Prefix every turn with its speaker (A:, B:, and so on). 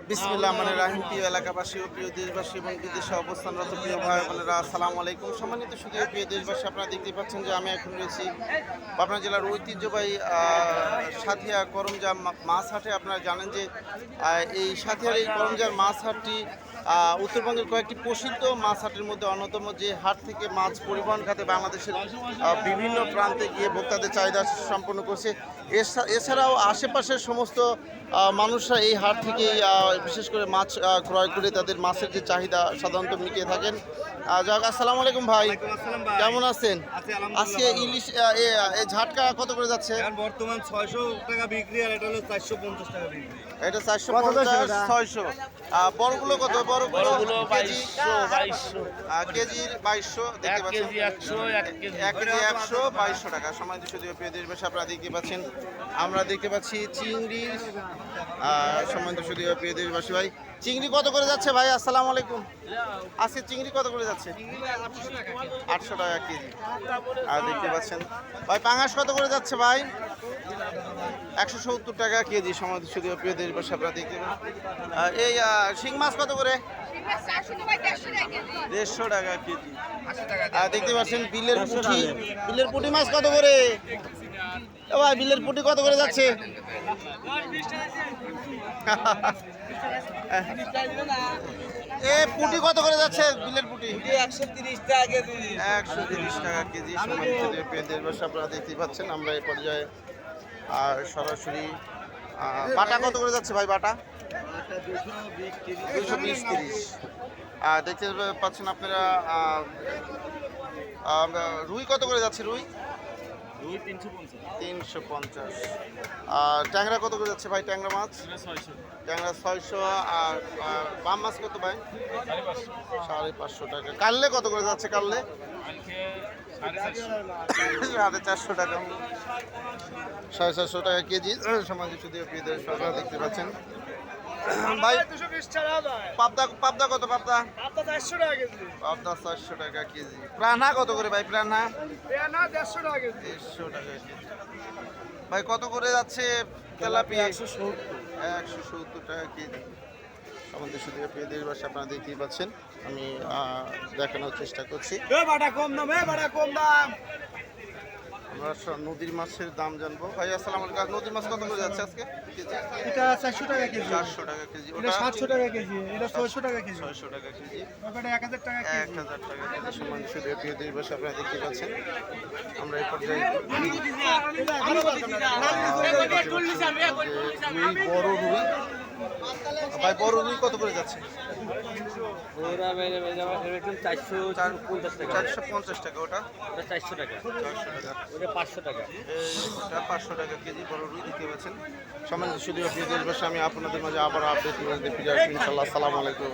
A: বিসমিল্লাহ রহমানির রহিম। প্রিয় এলাকাবাসী ও প্রিয় দেশবাসী এবং বিদেশে অবস্থানরত প্রিয় ভাই বোনেরা, আসসালামু আলাইকুম। সম্মানিত শুধু প্রিয় দেশবাসী, আপনারা দেখতে পাচ্ছেন যে আমি এখন রয়েছি পাবনা জেলার ঐতিহ্যবাহী সাথিয়া করমজা মাছ হাটে। আপনারা জানেন যে এই সাথিয়ার এই করমজার মাছ হাটটি উত্তরবঙ্গের কয়েকটি প্রসিদ্ধ মাছ হাটের মধ্যে অন্যতম, যে হাট থেকে মাছ পরিবহন খাতে বাংলাদেশের বিভিন্ন প্রান্তে গিয়ে ভোক্তাদের চাহিদা সম্পন্ন করছে। এছাড়াও আশেপাশের সমস্ত মানুষরা এই হাট থেকেই বিশেষ করে মাছ ক্রয় করে তাদের মাছের যে চাহিদা সাধারণত মিটিয়ে থাকেন। যাক, আসসালামু আলাইকুম ভাই, কেমন আছেন? আজকে ইলিশ ঝাটকা কত করে যাচ্ছে?
B: বর্তমান 600 টাকা বিক্রি, আর এটা হলো 450 টাকা বিক্রি।
A: এটা 450, 600। বড়গুলো কত? বড়গুলো কেজি 2200 দেখতে পাচ্ছেন। 1 কেজি 100, 2200 টাকা। সময় যদিও প্রিয় দেশবাসী, আপনারা দেখতে পাচ্ছেন, আমরা দেখতে পাচ্ছি চিংড়ি। সম্মানিত যদিও প্রিয় দেশবাসী ভাই, চিংড়ি কত করে যাচ্ছে ভাই? আসসালামু আলাইকুম। আজকে চিংড়ি কত করে যাচ্ছে? 800 টাকা কেজি। আর দেখতে পাচ্ছেন ভাই, পাঙাশ কত করে যাচ্ছে ভাই? 170 টাকা কেজি। সম্মানিত যদিও প্রিয় দেশবাসী, আপনারা দেখতে পাচ্ছেন। এই শিং মাছ কত করে? 150 টাকা কেজি। দেখতে পাচ্ছেন বিলের পুঁটি। বিলের পুঁটি মাছ কত করে? ভাই বিলের পুঁটি কত করে যাচ্ছে? পুঁটি কত করে যাচ্ছে? বিলের পুঁটি
B: 130 টাকা কেজি।
A: 130 টাকা কেজি। দেশবাসী, আপনারা দেখতেই পাচ্ছেন। আমরা এই পর্যায়ে সরাসরি বাটা কত করে যাচ্ছে ভাই? বাটা 220-30। দেখতে পাচ্ছেন আপনারা। রুই কত করে যাচ্ছে? রুই 350। আর ট্যাংরা কত করে যাচ্ছে ভাই? ট্যাংরা মাছ ট্যাংরা 600। আর বাম মাছ কত ভাই? 550 টাকা। কাললে কত করে যাচ্ছে? কাললে 450 টাকা, 450 টাকা কেজি। সমাজ যদি আপনারা দেখতে পাচ্ছেন ভাই। পাবদা কত? পাবদা 400 টাকা কেজি। প্রাণা কত করে ভাই? প্রাণা 150 টাকা কেজি। ভাই কত করে যাচ্ছে তেলাপিয়া? 170 টাকা কেজি। আমাদের শুধু প্রিয় দেশবাসী, আপনারা দেখতেই পাচ্ছেন, আমি দেখানোর চেষ্টা করছি। আমরা নদীর মাছের দাম জানবো। ভাই আসসালামু আলাইকুম। নদীর মাছ কত করে যাচ্ছে আজকে?
C: এটা 400 টাকা কেজি।
A: 400 টাকা কেজি।
C: এটা 700 টাকা কেজি। এটা 600 টাকা কেজি।
A: 600 টাকা কেজি।
C: ওটা 1000 টাকা কেজি।
A: 1000 টাকা কেজি। সমান শুধু প্রিয় দেশবাসী, আপনারা দেখতে পাচ্ছেন, আমরা এই পর্যায়ে বড় রুই। ভাই বড় রুই কত করে যাচ্ছে? 450 টাকা। ওটা
B: 400 টাকা।
A: 400 টাকা।
B: ওটা 500 টাকা।
A: ওটা 500 টাকা কেজি বড় রুই দেখতে পাচ্ছেন। সমান শুধু প্রিয় দেশবাসী, আমি আপনাদের মাঝে আবার আপডেট ফিরে আসবো ইনশাল্লাহ। আসসালামু আলাইকুম।